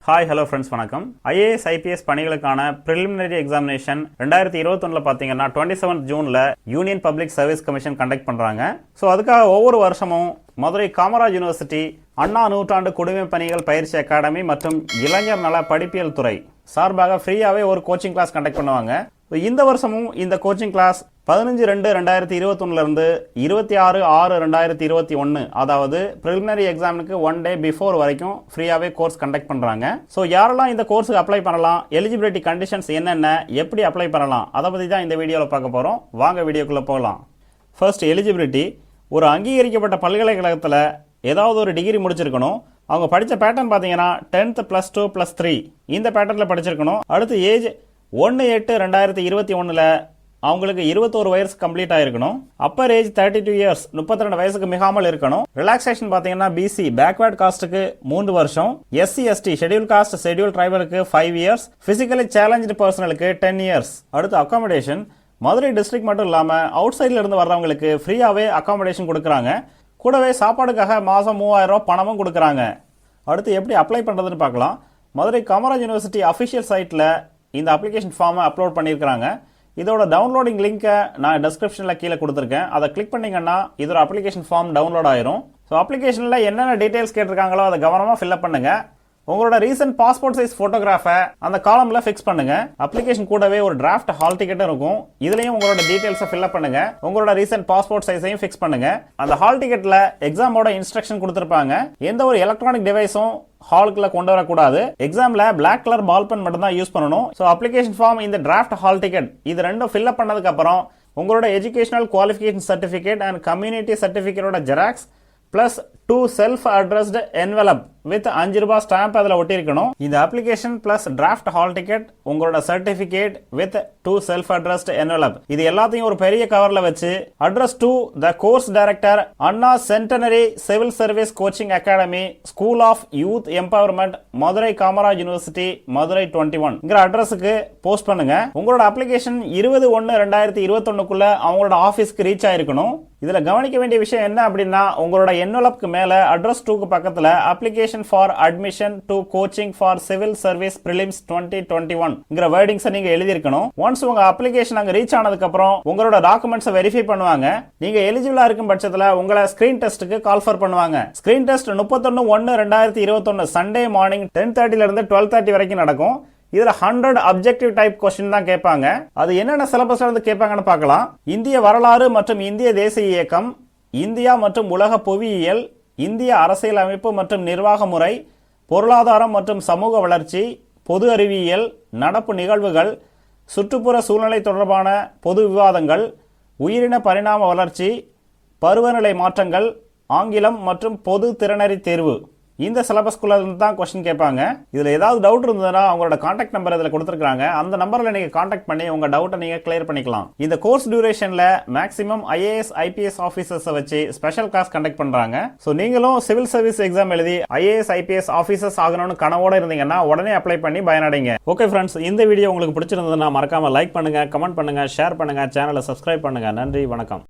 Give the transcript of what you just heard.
Hi hello friends வணக்கம். IAS IPS பணிகளுக்கான preliminary examination 2021 பார்த்தீங்கன்னா 27 ஜூன்ல union public service commission conduct பண்றாங்க. ஸோ அதுக்காக ஒவ்வொரு வருஷமும் மதுரை காமராஜ் யூனிவர்சிட்டி அண்ணா நூற்றாண்டு குடிமை பணிகள் பயிற்சி அகாடமி மற்றும் இளைஞர் நல படிப்பியல் துறை சார்பாக ஃப்ரீயாவே ஒரு கோச்சிங் கிளாஸ் கண்டக்ட் பண்ணுவாங்க. இந்த வருஷமும் இந்த கோச்சிங் கிளாஸ் 15/2/2021 இருந்து 26/6/2021 அதாவது preliminary எக்ஸாமுக்கு 1 day பிஃபோர் வரைக்கும் ஃப்ரீயாவே கோர்ஸ் கண்டக்ட் பண்றாங்க. ஸோ யாரெல்லாம் இந்த கோர்ஸுக்கு அப்ளை பண்ணலாம், எலிஜிபிலிட்டி கண்டிஷன்ஸ் என்னென்ன, எப்படி அப்ளை பண்ணலாம், அதை பற்றி தான் இந்த வீடியோவில் பார்க்க போகிறோம். வாங்க வீடியோக்குள்ளே போகலாம். First eligibility. ஒரு அங்கீகரிக்கப்பட்ட பல்கலைக்கழகத்தில் ஏதாவது ஒரு டிகிரி முடிச்சிருக்கணும். அவங்க படித்த பேட்டர்ன் பார்த்தீங்கன்னா 10th +2 +3 இந்த பேட்டர்னில் படிச்சிருக்கணும். அடுத்து ஏஜ் 1/8/2021 அவங்களுக்கு 21 வயசு கம்ப்ளீட் ஆயிருக்கணும். அப்பர் ஏஜ் 32 இயர்ஸ் 32 வயசுக்கு மிகாமல் இருக்கணும். ரிலாக்ஸேஷன் பார்த்தீங்கன்னா பிசி பேக்வர்ட் காஸ்ட்டுக்கு 3 வருஷம், SC ST schedule caste schedule ட்ரைபலுக்கு 5 இயர்ஸ், பிசிக்கலி சேலஞ்சு பர்சனலுக்கு 10 இயர்ஸ். அடுத்து அகாமடேஷன். மதுரை டிஸ்ட்ரிக்ட் மட்டும் இல்லாமல் அவுட் சைடில் இருந்து வர்றவங்களுக்கு ஃப்ரீயாகவே அகாமடேஷன் கொடுக்குறாங்க. கூடவே சாப்பாடுக்காக மாதம் 3000 ரூபா பணமும் கொடுக்குறாங்க. அடுத்து எப்படி அப்ளை பண்ணுறதுன்னு பார்க்கலாம். மதுரை காமராஜ் யூனிவர்சிட்டி அஃபிஷியல் சைட்டில் இந்த அப்ளிகேஷன் ஃபார்மை அப்லோட் பண்ணியிருக்கிறாங்க. இதோட டவுன்லோடிங் லிங்கை நான் டிஸ்கிரிப்ஷனில் கீழே கொடுத்துருக்கேன். அதை கிளிக் பண்ணிங்கன்னா இதோட அப்ளிகேஷன் ஃபார்ம் டவுன்லோட் ஆயிரும். ஸோ அப்ளிகேஷனில் என்னென்ன டீட்டெயில்ஸ் கேட்டிருக்காங்களோ அதை கவனமாக ஃபில்அப் பண்ணுங்க. உங்களோட ரீசன்ட் பாஸ்போர்ட் சைஸ் போட்டோகிராஃபை அந்த காலம்ல ஃபிக்ஸ் பண்ணுங்க. அப்ளிகேஷன் கூடவே ஒரு டிராஃப்ட் ஹால் டிக்கெட் இருக்கும். இதுலயும் உங்களோட டீடைல்ஸை ஃபில்அப் பண்ணுங்க. உங்களோட ரீசன்ட் பாஸ்போர்ட் சைஸையும் ஃபிக்ஸ் பண்ணுங்க. அந்த ஹால் டிக்கெட்ல எக்ஸாமோட இன்ஸ்ட்ரக்ஷன் கொடுத்திருப்பாங்க. எந்த ஒரு எலக்ட்ரானிக் டிவைஸும் ஹாலுக்குள்ள கொண்டு வரக்கூடாது. எக்ஸாம்ல பிளாக் கலர் பால் பென் மட்டும் தான் யூஸ் பண்ணணும். ஸோ அப்ளிகேஷன் ஃபார்ம், இந்த டிராஃப்ட் ஹால் டிக்கெட் இது ரெண்டும் ஃபில்அப் பண்ணதுக்கு அப்புறம் உங்களோட educational qualification certificate and community சர்டிஃபிகேட்டோட xerox plus 2 self addressed envelope with 5 ரூபாய் ஸ்டாம்ப் அதில் ஒட்டியிருக்கணும். இந்த application plus draft hall ticket, உங்களோட certificate with 2 self addressed envelope இது எல்லாத்தையும் ஒரு பெரிய கவர்ல வச்சு address to the course director Anna centenary civil service coaching academy school of youth empowerment Madurai Kamaraj university Madurai 21 அட்ரஸுக்கு போஸ்ட் பண்ணுங்க. உங்களோட அப்ளிகேஷன் 20/1/2021 அவங்களோட ஆபீஸ்க்கு ரீச் ஆயிருக்கணும். இதுல கவனிக்க வேண்டிய விஷயம் என்ன அப்படின்னா, உங்களோட என்வெலப்க்கு மேல அட்ரஸ் 2க்கு பக்கத்துல application for admission to coaching for civil service prelims 2021 wordings நீங்க எழுதி இருக்கணும். ஒன்ஸ் உங்க அப்ளிகேஷன் அங்க ரீச் ஆனதுக்கு அப்புறம் உங்களோட டாக்குமெண்ட்ஸ் வெரிஃபை பண்ணுவாங்க. நீங்க எலிஜிபிளா இருக்கும் பட்சத்துல உங்களை ஸ்கிரீன் டெஸ்ட்டுக்கு கால்ஃபர் பண்ணுவாங்க. ஸ்கிரீன் டெஸ்ட் 31/1/2021 சண்டே மார்னிங் 10:30 இருந்து 12:30 வரைக்கும் நடக்கும். இதுல 100 அப்ஜெக்டிவ் டைப் கொஸ்டின் தான் கேட்பாங்க. அது என்னென்ன சிலபஸ்ல இருந்து கேட்பாங்கன்னு பார்க்கலாம். இந்திய வரலாறு மற்றும் இந்திய தேசிய இயக்கம், இந்தியா மற்றும் உலக புவியியல், இந்திய அரசியலமைப்பு மற்றும் நிர்வாக முறை, பொருளாதாரம் மற்றும் சமூக வளர்ச்சி, பொது அறிவியல், நடப்பு நிகழ்வுகள், சுற்றுப்புற சூழ்நிலை தொடர்பான பொது விவாதங்கள், உயிரின பரிணாம வளர்ச்சி, பருவநிலை மாற்றங்கள், ஆங்கிலம் மற்றும் பொது திறனறி தேர்வு இந்த சிலபஸ்குள்ள இருந்து தான் கொஸ்டின் கேட்பாங்க. இதுல ஏதாவது டவுட் இருந்ததுன்னா அவங்களோட கான்டாக்ட் நம்பர் இதுல கொடுத்துருக்காங்க. அந்த நம்பர்ல நீங்க கான்டாக்ட் பண்ணி உங்க டவுட்டை நீங்க கிளியர் பண்ணிக்கலாம். இந்த கோர்ஸ் டியூரேஷன்ல மேக்ஸிமம் IAS IPS ஆபீசர்ஸ் வச்சு ஸ்பெஷல் கிளாஸ் கண்டக்ட் பண்றாங்க. சோ நீங்களும் சிவில் சர்வீஸ் எக்ஸாம் எழுதி IAS IPS ஆபீசர்ஸ் ஆகணும்னு கனவோட இருந்தீங்கன்னா உடனே அப்ளை பண்ணி பயனடைங்க. ஓகே ஃப்ரெண்ட்ஸ், இந்த வீடியோ உங்களுக்கு பிடிச்சிருந்ததுன்னா மறக்காம லைக் பண்ணுங்க, கமெண்ட் பண்ணுங்க, ஷேர் பண்ணுங்க, சேனலை சப்ஸ்கிரைப் பண்ணுங்க. நன்றி, வணக்கம்.